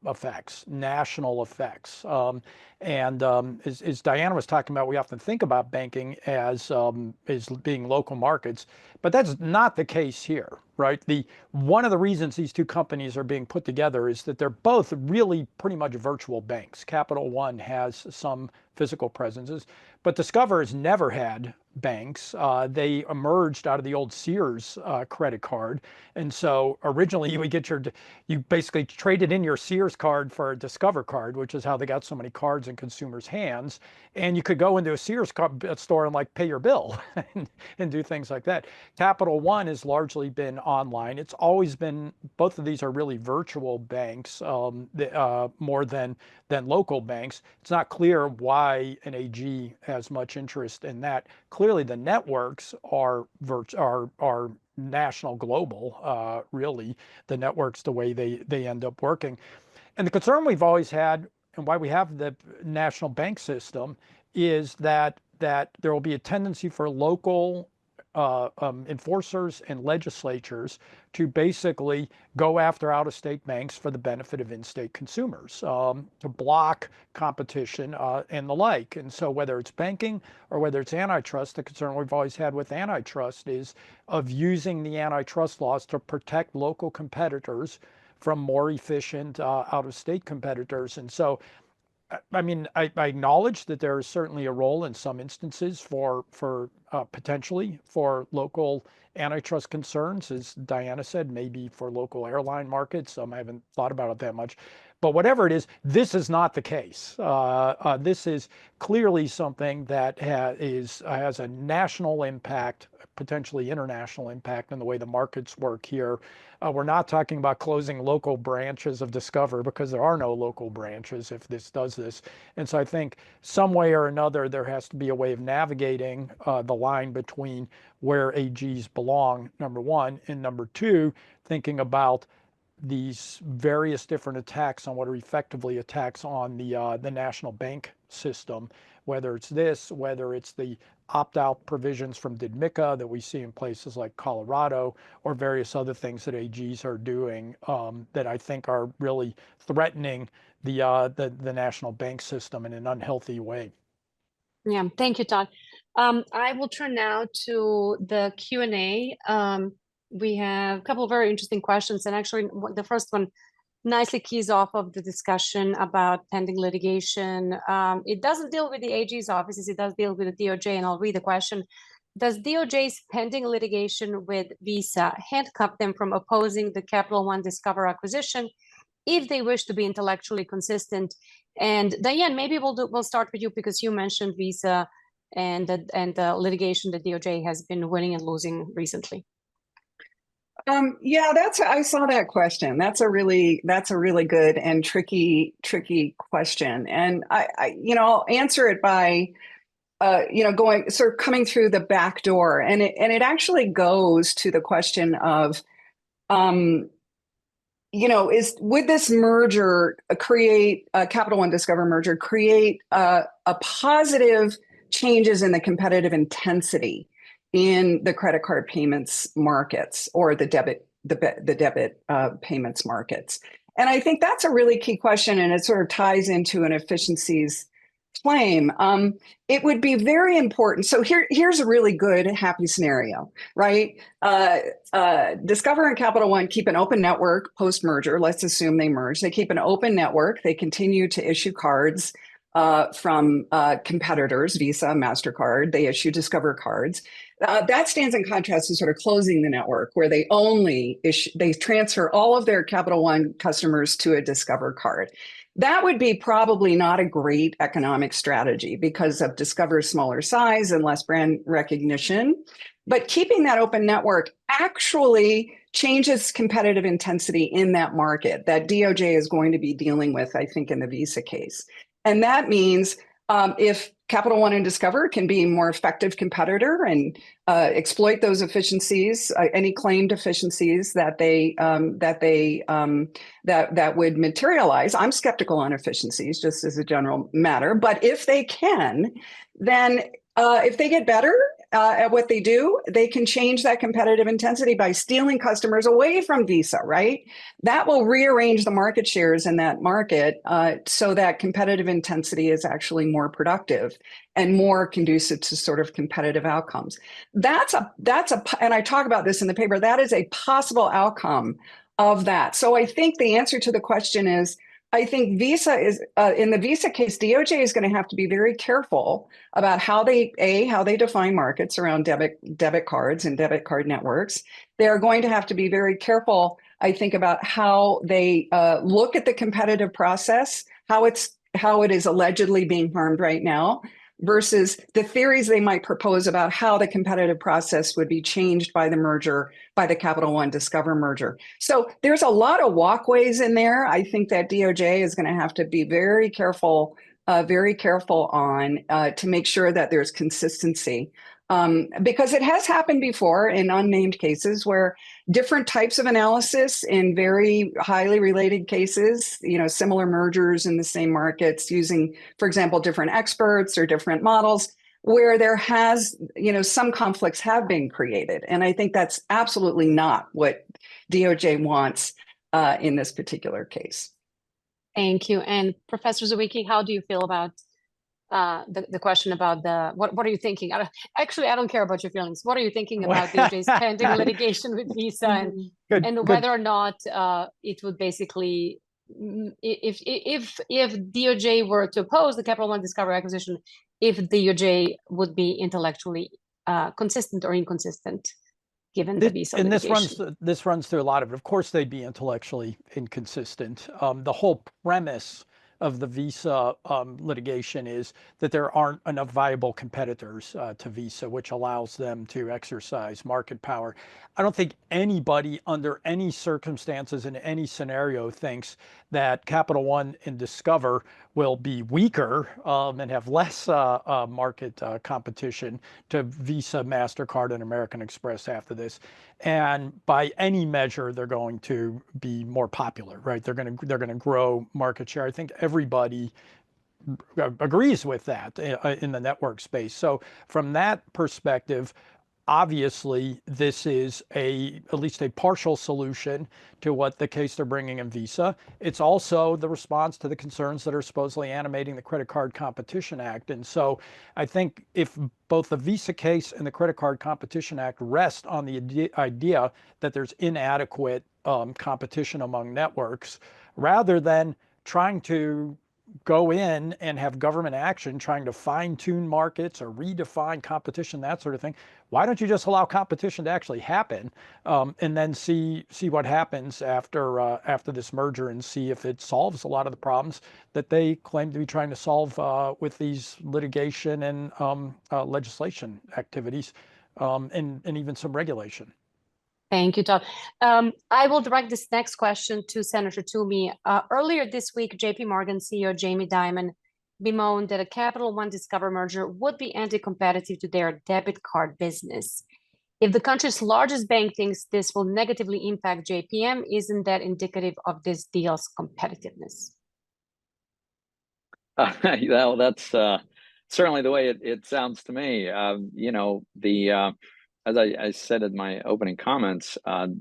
C: effects, national effects. As Diana was talking about, we often think about banking as being local markets, but that's not the case here, right? One of the reasons these two companies are being put together is that they're both really pretty much virtual banks. Capital One has some physical presences. But Discover has never had banks. They emerged out of the old Sears credit card. And so originally you would get you basically traded in your Sears card for a Discover card, which is how they got so many cards in consumers' hands. And you could go into a Sears store and like pay your bill and do things like that. Capital One has largely been online. It's always been, both of these are really virtual banks more than local banks. It's not clear why an AG has much interest in that. Clearly, the networks are national, global. Really, the networks, the way they end up working, and the concern we've always had, and why we have the national bank system, is that there will be a tendency for local enforcers and legislatures to basically go after out-of-state banks for the benefit of in-state consumers, to block competition and the like. And so whether it's banking or whether it's antitrust, the concern we've always had with antitrust is of using the antitrust laws to protect local competitors from more efficient out-of-state competitors. And so I mean, I acknowledge that there is certainly a role in some instances for potentially for local antitrust concerns, as Diana said, maybe for local airline markets. I haven't thought about it that much. But whatever it is, this is not the case. This is clearly something that has a national impact, potentially international impact in the way the markets work here. We're not talking about closing local branches of Discover, because there are no local branches if this does this. And so I think some way or another, there has to be a way of navigating the line between where AGs belong, number one, and number two, thinking about these various different attacks on what are effectively attacks on the national bank system, whether it's this, whether it's the opt-out provisions from DMCA that we see in places like Colorado, or various other things that AGs are doing that I think are really threatening the national bank system in an unhealthy way.
B: Yeah, thank you, Todd. I will turn now to the Q&A. We have a couple of very interesting questions, and actually the first one nicely keys off of the discussion about pending litigation. It doesn't deal with the AG's offices, it does deal with the DOJ, and I'll read the question. Does DOJ's pending litigation with Visa handcuff them from opposing the Capital One Discover acquisition if they wish to be intellectually consistent? And Diane, maybe we'll start with you, because you mentioned Visa and the litigation that DOJ has been winning and losing recently.
D: Yeah, I saw that question. That's a really good and tricky question. And I'll answer it by, going sort of coming through the back door. And it actually goes to the question of, would this merger create a Capital One Discover merger create a positive changes in the competitive intensity in the credit card payments markets, or the debit payments markets? And I think that's a really key question, and it sort of ties into an efficiencies claim. It would be very important. So here's a really good, happy scenario, right? Discover and Capital One keep an open network post-merger. Let's assume they merge. They keep an open network. They continue to issue cards from competitors, Visa, MasterCard. They issue Discover cards. That stands in contrast to sort of closing the network, where they only they transfer all of their Capital One customers to a Discover card. That would be probably not a great economic strategy because of Discover's smaller size and less brand recognition. But keeping that open network actually changes competitive intensity in that market that DOJ is going to be dealing with, I think, in the Visa case. And that means if Capital One and Discover can be a more effective competitor and exploit those efficiencies, any claimed efficiencies that would materialize. I'm skeptical on efficiencies, just as a general matter. But if they can, then if they get better at what they do, they can change that competitive intensity by stealing customers away from Visa, right? That will rearrange the market shares in that market so that competitive intensity is actually more productive and more conducive to sort of competitive outcomes. And I talk about this in the paper, that is a possible outcome of that. So I think the answer to the question is, I think Visa is in the Visa case, DOJ is going to have to be very careful about how they define markets around debit cards and debit card networks. They're going to have to be very careful, I think, about how they look at the competitive process, how it is allegedly being harmed right now, versus the theories they might propose about how the competitive process would be changed by the merger, by the Capital One Discover merger. So there's a lot of walkways in there. I think that DOJ is going to have to be very careful on to make sure that there's consistency. Because it has happened before in unnamed cases where different types of analysis in very highly related cases, similar mergers in the same markets using, for example, different experts or different models, where there has, some conflicts have been created. And I think that's absolutely not what DOJ wants in this particular case.
B: Thank you. And Professor Zywicki, how do you feel about the question about what are you thinking? I don't care about your feelings. What are you thinking about DOJ's pending litigation with Visa and whether or not it would basically, if DOJ were to oppose the Capital One Discover acquisition, if DOJ would be intellectually consistent or inconsistent given the Visa litigation?
C: And this runs through a lot of it. Of course, they'd be intellectually inconsistent. The whole premise of the Visa litigation is that there aren't enough viable competitors to Visa, which allows them to exercise market power. I don't think anybody under any circumstances in any scenario thinks that Capital One and Discover will be weaker and have less market competition to Visa, MasterCard, and American Express after this. And by any measure, they're going to be more popular, right? They're going to grow market share. I think everybody agrees with that in the network space. So from that perspective, obviously, this is at least a partial solution to what the case they're bringing in Visa. It's also the response to the concerns that are supposedly animating the Credit Card Competition Act. And so I think if both the Visa case and the Credit Card Competition Act rest on the idea that there's inadequate competition among networks, rather than trying to go in and have government action trying to fine-tune markets or redefine competition, that sort of thing, why don't you just allow competition to actually happen and then see what happens after this merger and see if it solves a lot of the problems that they claim to be trying to solve with these litigation and legislation activities and even some regulation.
B: Thank you, Todd. I will direct this next question to Senator Toomey. Earlier this week, JP Morgan CEO Jamie Dimon bemoaned that a Capital One Discover merger would be anti-competitive to their debit card business. If the country's largest bank thinks this will negatively impact JPM, isn't that indicative of this deal's competitiveness?
E: Well, that's certainly the way it sounds to me. As I said in my opening comments,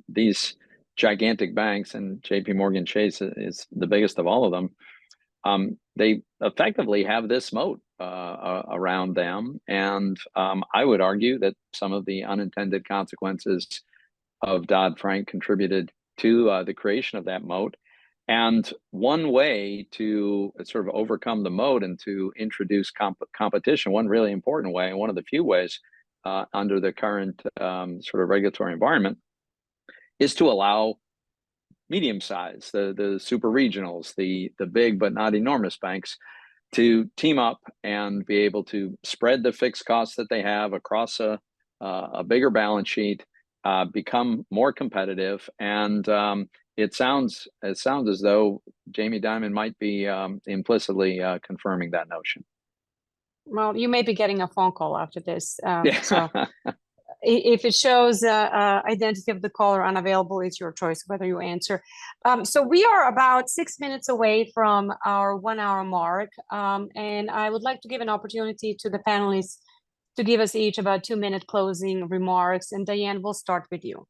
E: these gigantic banks, and JP Morgan Chase is the biggest of all of them, they effectively have this moat around them. And I would argue that some of the unintended consequences of Dodd-Frank contributed to the creation of that moat. And one way to sort of overcome the moat and to introduce competition, one really important way, and one of the few ways under the current sort of regulatory environment, is to allow medium size, the super regionals, the big but not enormous banks, to team up and be able to spread the fixed costs that they have across a bigger balance sheet, become more competitive. And it sounds as though Jamie Dimon might be implicitly confirming that notion.
B: Well, you may be getting a phone call after this. So if it shows identity of the caller unavailable, it's your choice whether you answer. So we are about 6 minutes away from our 1 hour mark. And I would like to give an opportunity to the panelists to give us each about 2-minute closing remarks. And Diane, we'll start with you.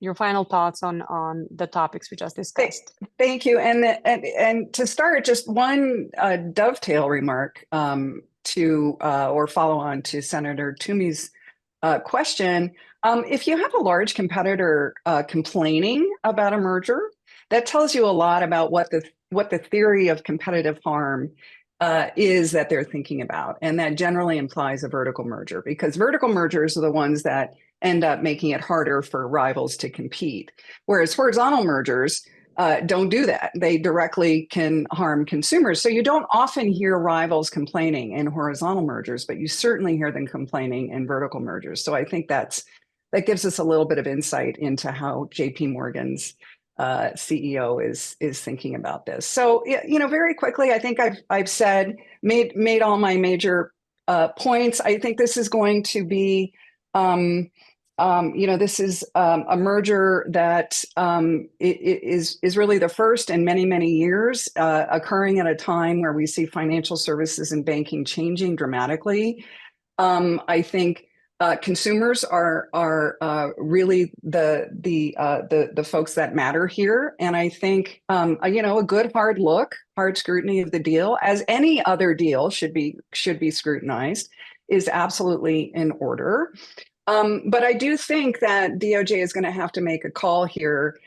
B: Your final thoughts on the topics we just discussed.
D: Thank you. And to start, just one dovetail remark or follow on to Senator Toomey's question. If you have a large competitor complaining about a merger, that tells you a lot about what the theory of competitive harm is that they're thinking about. And that generally implies a vertical merger, because vertical mergers are the ones that end up making it harder for rivals to compete. Whereas horizontal mergers don't do that. They directly can harm consumers. So you don't often hear rivals complaining in horizontal mergers, but you certainly hear them complaining in vertical mergers. So I think that gives us a little bit of insight into how JP Morgan's CEO is thinking about this. So, very quickly, I think I've made all my major points. I think this is going to be, this is a merger that is really the first in many, many years, occurring at a time where we see financial services and banking changing dramatically. I think consumers are really the folks that matter here, and I think a good hard scrutiny of the deal, as any other deal should be scrutinized, is absolutely in order. But I do think that DOJ is going to have to make a call here,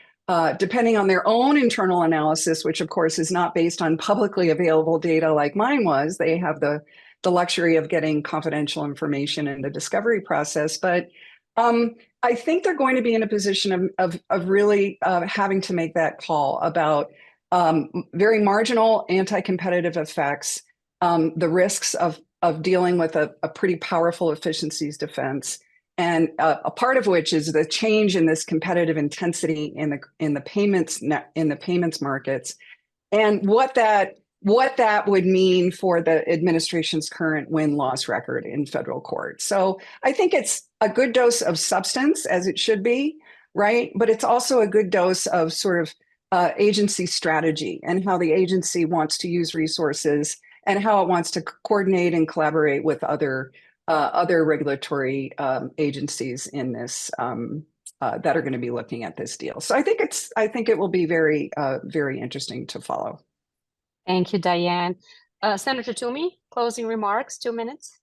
D: depending on their own internal analysis, which of course is not based on publicly available data like mine was. They have the luxury of getting confidential information in the discovery process. But I think they're going to be in a position of really having to make that call about very marginal anti-competitive effects, the risks of dealing with a pretty powerful efficiencies defense, and a part of which is the change in this competitive intensity in the payments markets, and what that would mean for the administration's current win-loss record in federal court. So I think it's a good dose of substance, as it should be, right? But it's also a good dose of sort of agency strategy and how the agency wants to use resources and how it wants to coordinate and collaborate with other regulatory agencies in this that are going to be looking at this deal. So I think it will be very very interesting to follow.
B: Thank you, Diane. Senator Toomey, closing remarks, 2 minutes.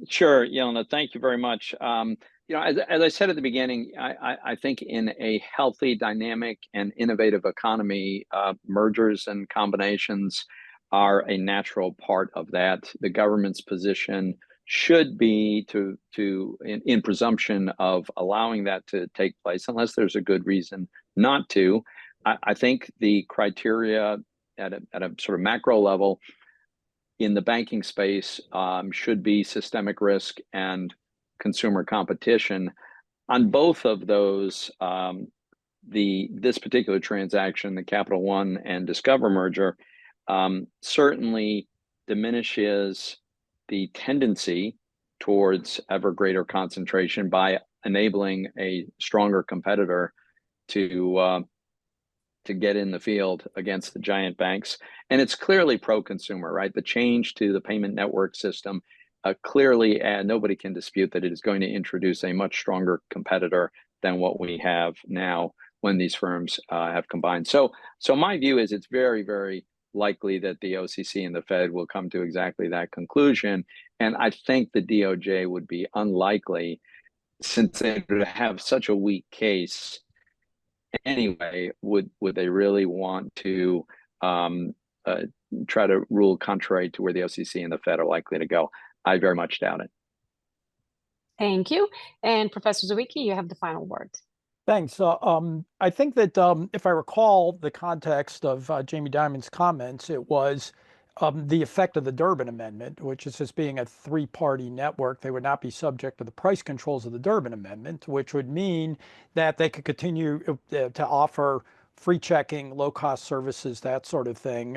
E: Sure, Yelena, thank you very much. As I said at the beginning, I think in a healthy, dynamic, and innovative economy, mergers and combinations are a natural part of that. The government's position should be in presumption of allowing that to take place, unless there's a good reason not to. I think the criteria at a sort of macro level in the banking space should be systemic risk and consumer competition. On both of those, this particular transaction, the Capital One and Discover merger, certainly diminishes the tendency towards ever greater concentration by enabling a stronger competitor to get in the field against the giant banks. And it's clearly pro-consumer, right? The change to the payment network system clearly, nobody can dispute that it is going to introduce a much stronger competitor than what we have now when these firms have combined. So my view is it's very, very likely that the OCC and the Fed will come to exactly that conclusion. And I think the DOJ would be unlikely, since they have such a weak case anyway, would they really want to try to rule contrary to where the OCC and the Fed are likely to go? I very much doubt it.
B: Thank you. And Professor Zywicki, you have the final word.
C: Thanks. I think that if I recall the context of Jamie Dimon's comments, it was the effect of the Durbin Amendment, which is as being a three-party network, they would not be subject to the price controls of the Durbin Amendment, which would mean that they could continue to offer free checking, low-cost services, that sort of thing,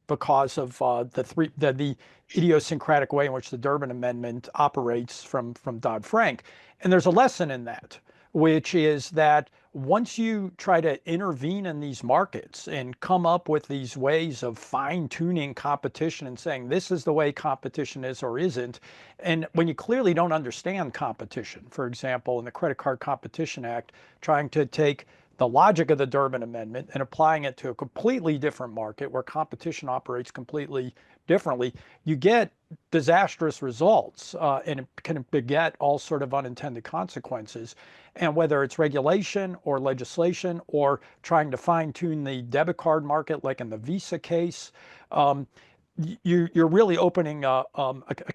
C: because of the idiosyncratic way in which the Durbin Amendment operates from Dodd-Frank. And there's a lesson in that, which is that once you try to intervene in these markets and come up with these ways of fine-tuning competition and saying this is the way competition is or isn't, and when you clearly don't understand competition, for example, in the Credit Card Competition Act, trying to take the logic of the Durbin Amendment and applying it to a completely different market where competition operates completely differently, you get disastrous results, and it can beget all sort of unintended consequences. And whether it's regulation or legislation or trying to fine tune the debit card market, like in the Visa case, you're really opening a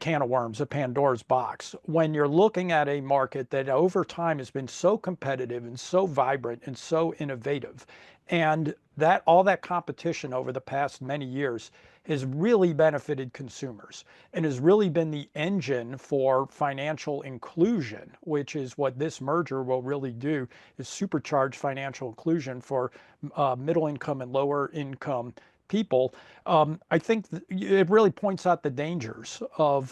C: can of worms, a Pandora's box, when you're looking at a market that over time has been so competitive and so vibrant and so innovative. And that all that competition over the past many years has really benefited consumers and has really been the engine for financial inclusion, which is what this merger will really do, is supercharge financial inclusion for middle income and lower income people. I think it really points out the dangers of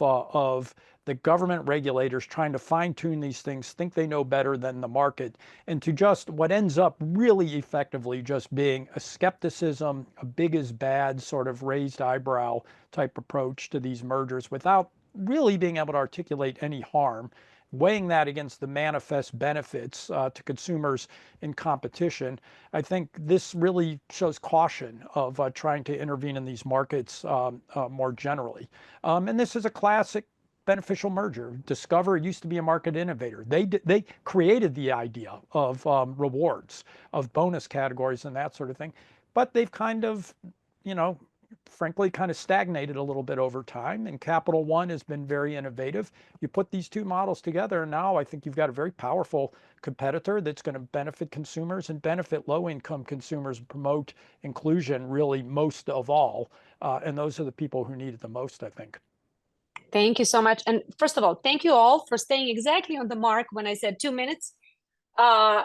C: the government regulators trying to fine tune these things, think they know better than the market, and to just what ends up really effectively just being a skepticism, a big is bad sort of raised eyebrow type approach to these mergers without really being able to articulate any harm, weighing that against the manifest benefits to consumers in competition. I think this really shows caution of trying to intervene in these markets more generally. And this is a classic beneficial merger. Discover used to be a market innovator. They created the idea of rewards, of bonus categories and that sort of thing. But they've kind of, frankly, kind of stagnated a little bit over time. And Capital One has been very innovative. You put these two models together, and now I think you've got a very powerful competitor that's going to benefit consumers and benefit low-income consumers, promote inclusion really most of all. And those are the people who need it the most, I think.
B: Thank you so much. And first of all, thank you all for staying exactly on the mark when I said 2 minutes. I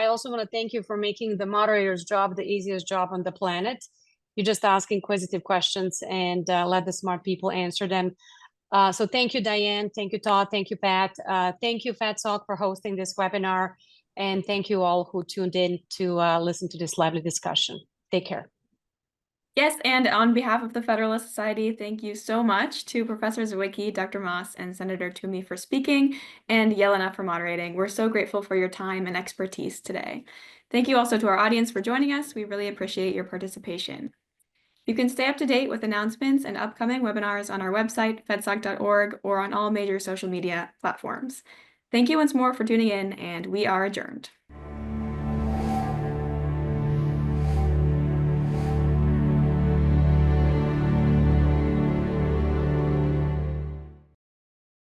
B: also want to thank you for making the moderator's job the easiest job on the planet. You just ask inquisitive questions and let the smart people answer them. So thank you, Diane. Thank you, Todd. Thank you, Pat. Thank you, FedSoc, for hosting this webinar. And thank you all who tuned in to listen to this lively discussion. Take care.
A: Yes, and on behalf of the Federalist Society, thank you so much to Professor Zywicki, Dr. Moss, and Senator Toomey for speaking, and Yelena for moderating. We're so grateful for your time and expertise today. Thank you also to our audience for joining us. We really appreciate your participation. You can stay up to date with announcements and upcoming webinars on our website, fedsoc.org, or on all major social media platforms. Thank you once more for tuning in, and we are adjourned.